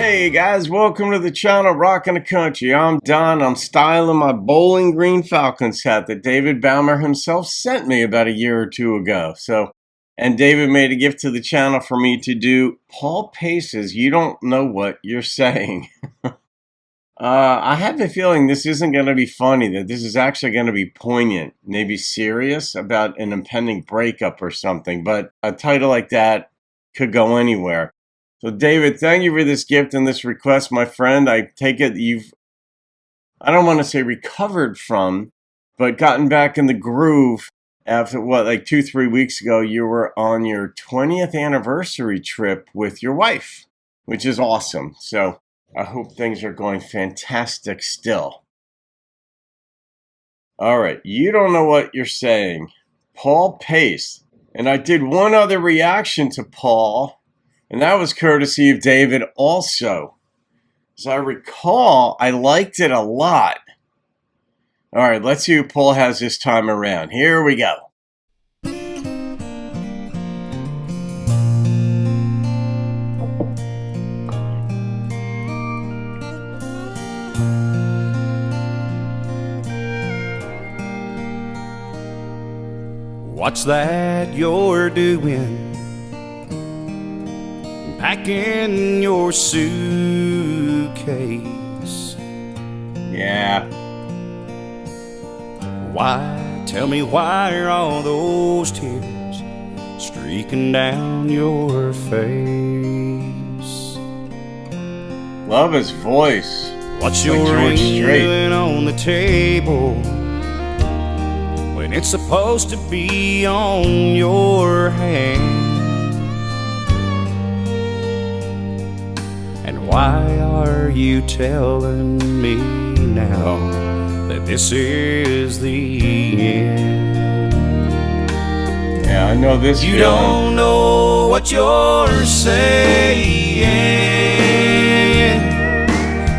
Hey guys, welcome to the channel Rockin' the Country. I'm Don. I'm styling my Bowling Green Falcons hat that David Baumer himself sent me about a year or two ago. And David made a gift to the channel for me to do Paul Pace's You Don't Know What You're Saying. I have a feeling this isn't going to be funny, that this is actually going to be poignant, maybe serious about an impending breakup or something, but a title like that could go anywhere. So David, thank you for this gift and this request, my friend. I take it I don't want to say recovered from, but gotten back in the groove after like 2-3 weeks ago, you were on your 20th anniversary trip with your wife, which is awesome. So I hope things are going fantastic still. All right, you don't know what you're saying. Paul Pace. And I did one other reaction to Paul, and that was courtesy of David also. As I recall, I liked it a lot. All right, let's see who Paul has this time around. Here we go. What's that you're doing? Packing your suitcase. Yeah. Why? Tell me, why are all those tears streaking down your face? Love his voice. What's like your George ring Strait. doing on the table when it's supposed to be on your hand? And why are you telling me now that this is the end? Yeah, I know this You feeling. don't know what you're saying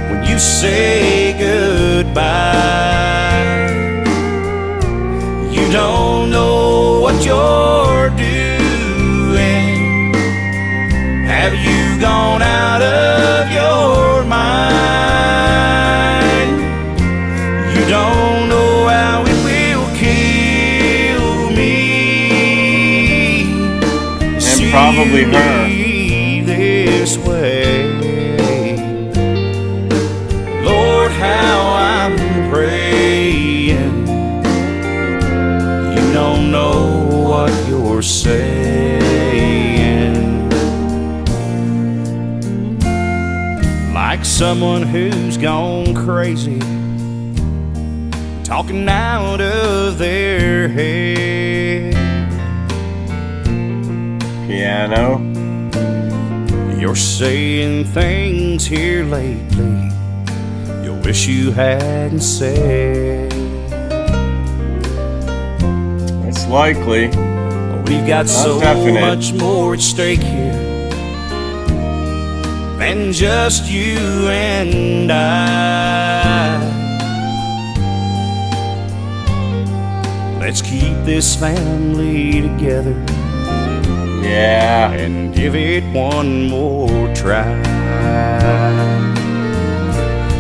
when you say goodbye. You don't know what you're doing. Have you gone out of your mind? You don't know how it will kill me. And probably her. This way, Lord, how I'm praying. You don't know what you're saying. Like someone who's gone crazy, talking out of their head. Piano. You're saying things here lately you wish you hadn't said. It's likely. We've got so definite. much more at stake here than just you and I. Let's keep this family together. Yeah. And give it one more try.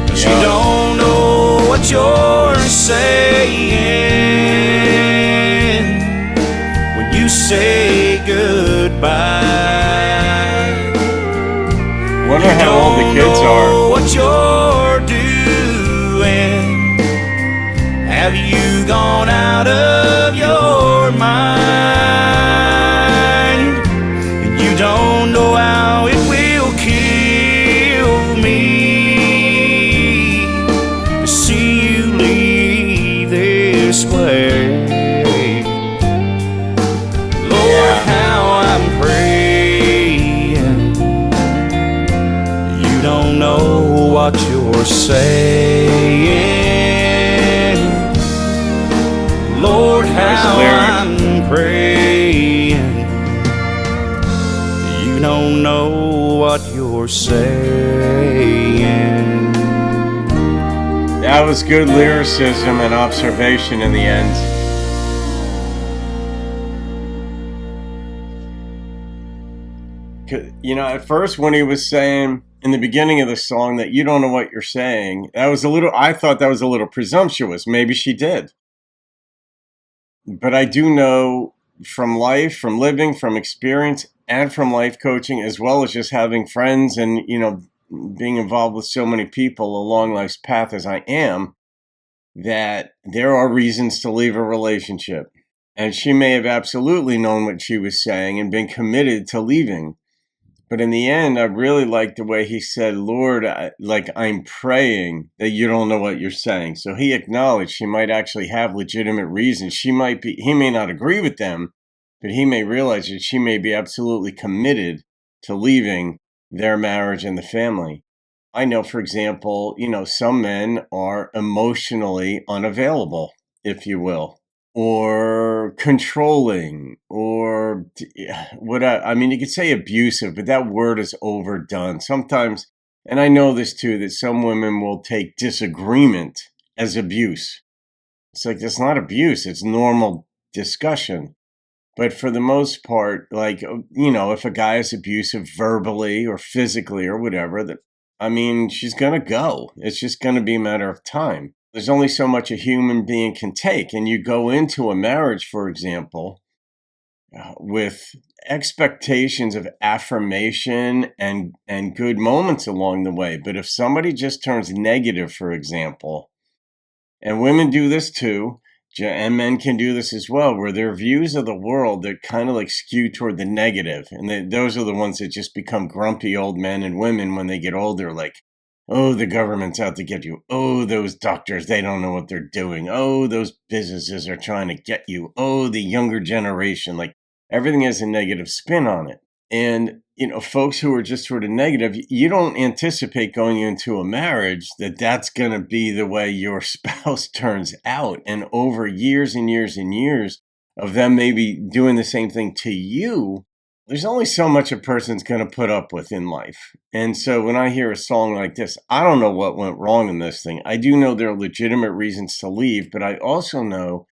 'Cause you don't know what you're saying when you say goodbye. Wonder how old the kids You don't know are. what you're doing. Have you gone out of your mind? And you don't know how it will kill me to see you leave this way. Lord, how I'm praying. You don't know what you're saying. Lord, how I'm praying. You don't know what you're saying. That was good lyricism and observation in the end. You know, at first when he was saying, in the beginning of the song that you don't know what you're saying, I thought that was a little presumptuous. Maybe she did. But I do know from life, from living, from experience, and from life coaching, as well as just having friends and, being involved with so many people along life's path as I am, that there are reasons to leave a relationship. And she may have absolutely known what she was saying and been committed to leaving. But in the end, I really liked the way he said, Lord, I'm praying that you don't know what you're saying. So he acknowledged she might actually have legitimate reasons. He may not agree with them, but he may realize that she may be absolutely committed to leaving their marriage and the family. I know, for example, some men are emotionally unavailable, if you will, or controlling, or I mean, you could say abusive, but that word is overdone sometimes. And I know this too, that some women will take disagreement as abuse. It's like, that's not abuse, it's normal discussion. But for the most part, if a guy is abusive verbally or physically or whatever, she's going to go. It's just going to be a matter of time. There's only so much a human being can take. And you go into a marriage, for example, with expectations of affirmation and good moments along the way. But if somebody just turns negative, for example, and women do this too, and men can do this as well, where their views of the world, they're kind of like skewed toward the negative. And those are the ones that just become grumpy old men and women when they get older, like, oh, the government's out to get you. Oh, those doctors, they don't know what they're doing. Oh, those businesses are trying to get you. Oh, the younger generation, like everything has a negative spin on it. And, folks who are just sort of negative, you don't anticipate going into a marriage that that's going to be the way your spouse turns out. And over years and years and years of them maybe doing the same thing to you, there's only so much a person's going to put up with in life. And so when I hear a song like this, I don't know what went wrong in this thing. I do know there are legitimate reasons to leave, but I also know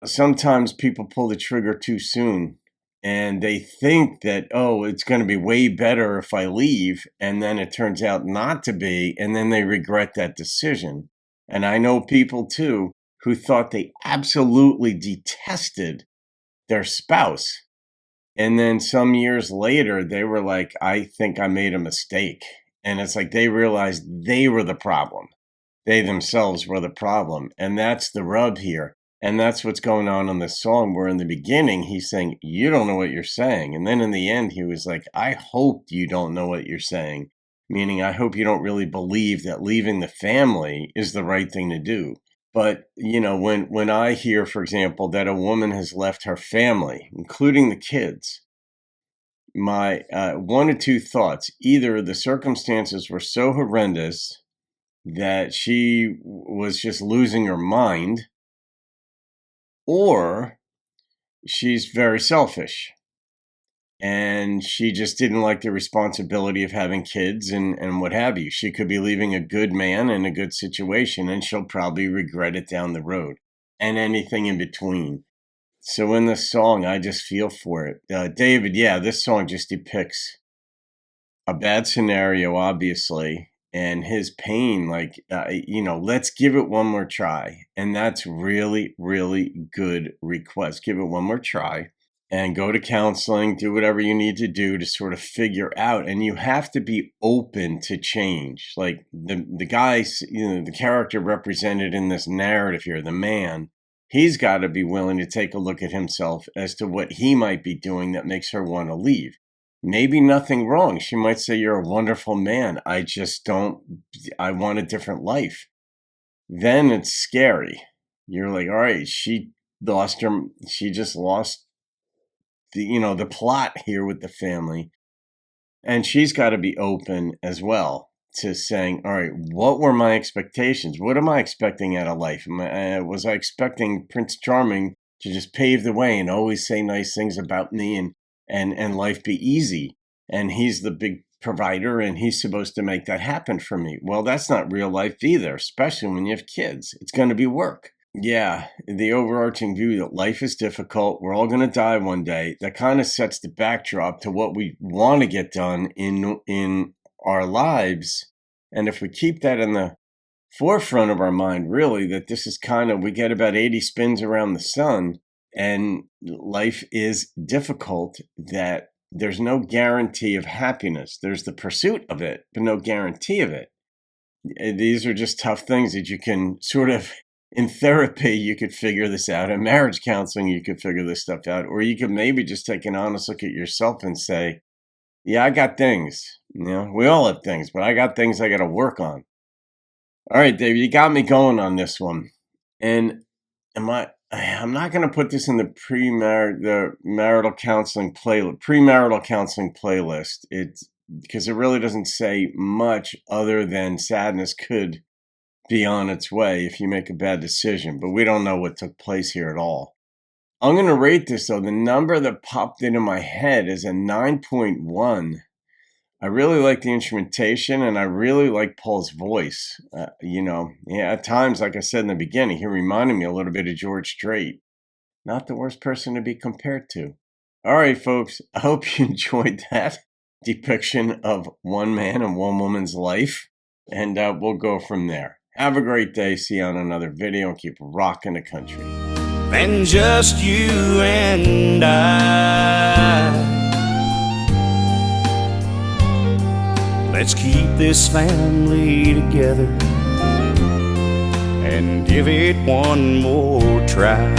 sometimes people pull the trigger too soon. And they think that, oh, it's going to be way better if I leave. And then it turns out not to be. And then they regret that decision. And I know people too who thought they absolutely detested their spouse. And then some years later, they were like, I think I made a mistake. And it's like they realized they were the problem. They themselves were the problem. And that's the rub here. And that's what's going on in this song, where in the beginning, he's saying, you don't know what you're saying. And then in the end, he was like, I hope you don't know what you're saying. Meaning, I hope you don't really believe that leaving the family is the right thing to do. But, when I hear, for example, that a woman has left her family, including the kids, my one or two thoughts: either the circumstances were so horrendous that she was just losing her mind, or she's very selfish and she just didn't like the responsibility of having kids and what have you. She could be leaving a good man in a good situation, and she'll probably regret it down the road, and anything in between. So in this song, I just feel for it. David, yeah, this song just depicts a bad scenario, obviously, and his pain. Let's give it one more try. And that's really, really good request. Give it one more try and go to counseling, do whatever you need to do to sort of figure out. And you have to be open to change. Like the guys, the character represented in this narrative here, the man, he's got to be willing to take a look at himself as to what he might be doing that makes her want to leave. Maybe nothing wrong. She might say, you're a wonderful man. I want a different life. Then it's scary. You're like, all right, she just lost the plot here with the family. And she's got to be open as well to saying, all right, what were my expectations? What am I expecting out of life? Was I expecting Prince Charming to just pave the way and always say nice things about me and life be easy? And he's the big provider and he's supposed to make that happen for me. Well, that's not real life either, especially when you have kids. It's going to be work. Yeah, the overarching view that life is difficult, we're all going to die one day, that kind of sets the backdrop to what we want to get done in our lives. And if we keep that in the forefront of our mind, really, that this is kind of, we get about 80 spins around the sun and life is difficult, that there's no guarantee of happiness. There's the pursuit of it, but no guarantee of it. These are just tough things that you can sort of, in therapy, you could figure this out. In marriage counseling, you could figure this stuff out. Or you could maybe just take an honest look at yourself and say, yeah, I got things. We all have things, but I got things I got to work on. All right, Dave, you got me going on this one. And I'm not going to put this in the marital counseling playlist. It's because it really doesn't say much other than sadness could be on its way if you make a bad decision, but we don't know what took place here at all. I'm going to rate this, though. The number that popped into my head is a 9.1. I really like the instrumentation, and I really like Paul's voice. At times, like I said in the beginning, he reminded me a little bit of George Strait. Not the worst person to be compared to. All right, folks, I hope you enjoyed that depiction of one man and one woman's life, and we'll go from there. Have a great day. See you on another video, and keep rocking the country. Than just you and I. Let's keep this family together and give it one more try.